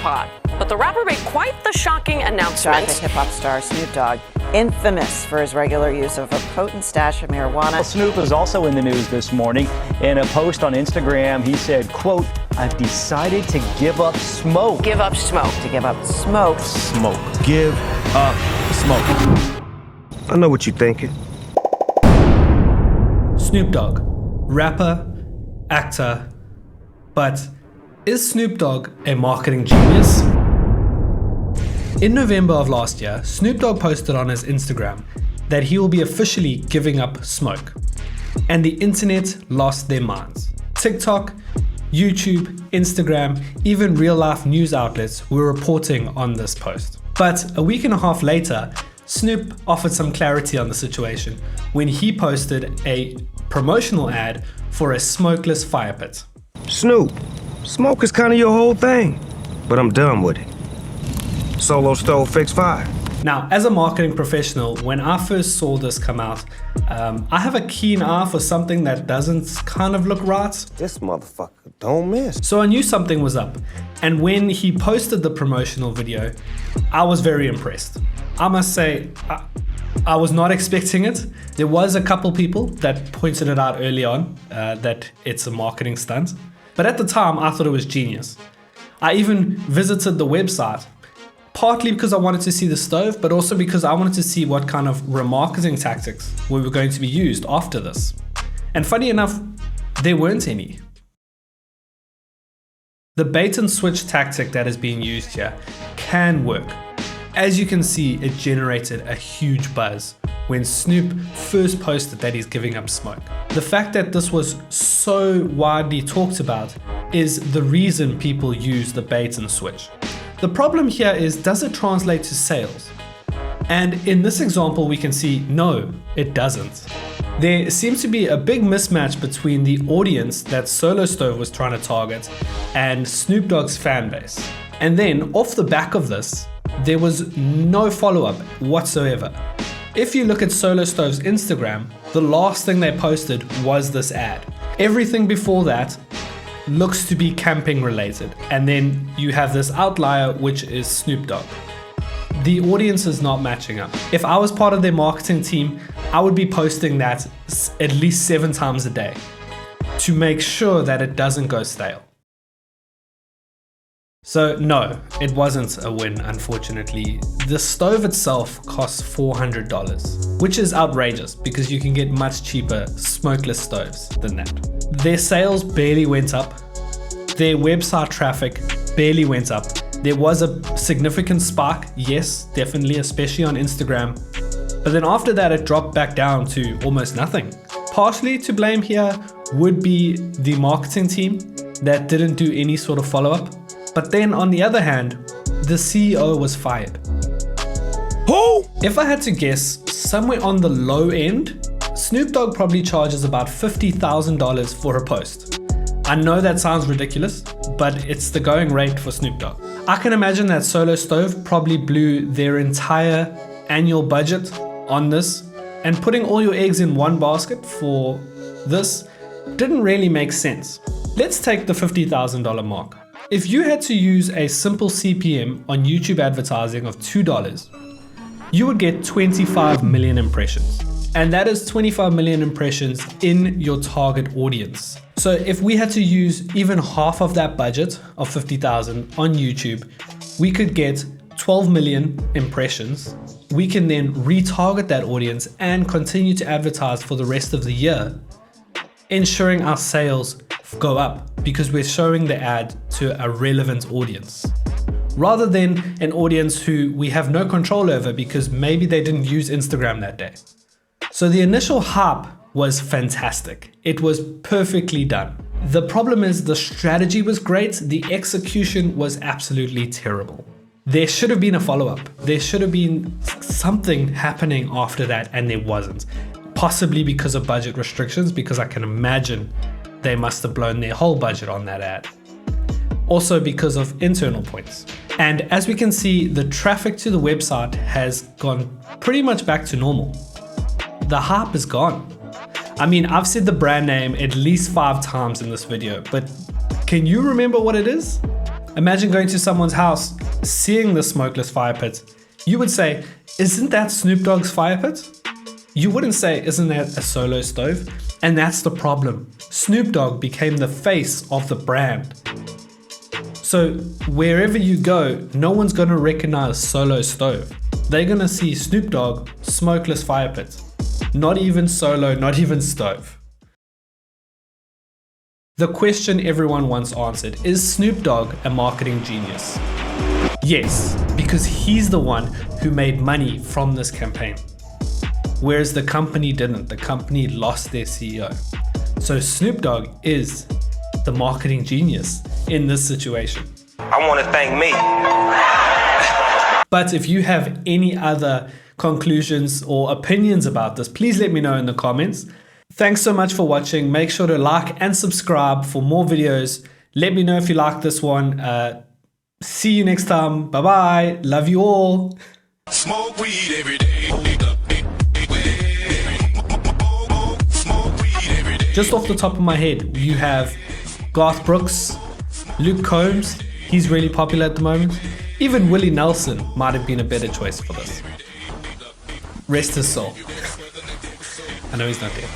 pot. But the rapper made quite the shocking announcement. Shocking hip-hop star Snoop Dogg, infamous for his regular use of a potent stash of marijuana. Well, Snoop is also in the news this morning. In a post on Instagram, he said, quote, "I've decided to give up smoke." Give up smoke. To give up smoke. Smoke. Give up smoke. I know what you're thinking. Snoop Dogg, rapper, actor, but is Snoop Dogg a marketing genius? In November of last year, Snoop Dogg posted on his Instagram that he will be officially giving up smoke. And the internet lost their minds. TikTok, YouTube, Instagram, even real-life news outlets were reporting on this post. But a week and a half later, Snoop offered some clarity on the situation when he posted a promotional ad for a smokeless fire pit. Snoop, smoke is kind of your whole thing, but I'm done with it. Solo stove fix fire. Now, as a marketing professional, when I first saw this come out, I have a keen eye for something that doesn't kind of look right. This motherfucker don't miss. So I knew something was up. And when he posted the promotional video, I was very impressed. I must say, I was not expecting it. There was a couple people that pointed it out early on, that it's a marketing stunt. But at the time, I thought it was genius. I even visited the website, partly because I wanted to see the stove, but also because I wanted to see what kind of remarketing tactics were going to be used after this. And funny enough, there weren't any. The bait and switch tactic that is being used here can work. As you can see, it generated a huge buzz when Snoop first posted that he's giving up smoke. The fact that this was so widely talked about is the reason people use the bait and switch. The problem here is, does it translate to sales? And in this example, we can see, no, it doesn't. There seems to be a big mismatch between the audience that Solo Stove was trying to target and Snoop Dogg's fan base. And then off the back of this, there was no follow-up whatsoever. If you look at Solo Stove's Instagram, the last thing they posted was this ad. Everything before that looks to be camping related. And then you have this outlier, which is Snoop Dogg. The audience is not matching up. If I was part of their marketing team, I would be posting that at least 7 times a day to make sure that it doesn't go stale. So no, it wasn't a win, unfortunately. The stove itself costs $400, which is outrageous because you can get much cheaper smokeless stoves than that. Their sales barely went up. Their website traffic barely went up. There was a significant spike, yes, definitely, especially on Instagram. But then after that, it dropped back down to almost nothing. Partially to blame here would be the marketing team that didn't do any sort of follow-up. But then on the other hand, the CEO was fired. Who? If I had to guess, somewhere on the low end, Snoop Dogg probably charges about $50,000 for a post. I know that sounds ridiculous, but it's the going rate for Snoop Dogg. I can imagine that Solo Stove probably blew their entire annual budget on this, and putting all your eggs in one basket for this didn't really make sense. Let's take the $50,000 mark. If you had to use a simple CPM on YouTube advertising of $2, you would get 25 million impressions. And that is 25 million impressions in your target audience. So if we had to use even half of that budget of 50,000 on YouTube, we could get 12 million impressions. We can then retarget that audience and continue to advertise for the rest of the year, ensuring our sales go up because we're showing the ad to a relevant audience, rather than an audience who we have no control over because maybe they didn't use Instagram that day. So the initial hype was fantastic. It was perfectly done. The problem is the strategy was great, the execution was absolutely terrible. There should have been a follow-up. There should have been something happening after that, and there wasn't. Possibly because of budget restrictions, because I can imagine they must have blown their whole budget on that ad. Also because of internal points. And as we can see, the traffic to the website has gone pretty much back to normal. The hype is gone. I mean, I've said the brand name at least 5 times in this video, but can you remember what it is? Imagine going to someone's house, seeing the smokeless fire pit. You would say, isn't that Snoop Dogg's fire pit? You wouldn't say, isn't that a solo stove? And that's the problem. Snoop Dogg became the face of the brand. So wherever you go, no one's gonna recognize Solo Stove. They're gonna see Snoop Dogg, smokeless fire pit. Not even Solo, not even Stove. The question everyone wants answered, is Snoop Dogg a marketing genius? Yes, because he's the one who made money from this campaign. Whereas the company didn't. The company lost their CEO. So Snoop Dogg is the marketing genius in this situation. I want to thank me. But if you have any other conclusions or opinions about this, please let me know in the comments. Thanks so much for watching. Make sure to like and subscribe for more videos. Let me know if you like this one. See you next time. Bye-bye. Love you all. Smoke weed every day. Just off the top of my head, you have Garth Brooks, Luke Combs, he's really popular at the moment. Even Willie Nelson might have been a better choice for this. Rest his soul. I know he's not dead.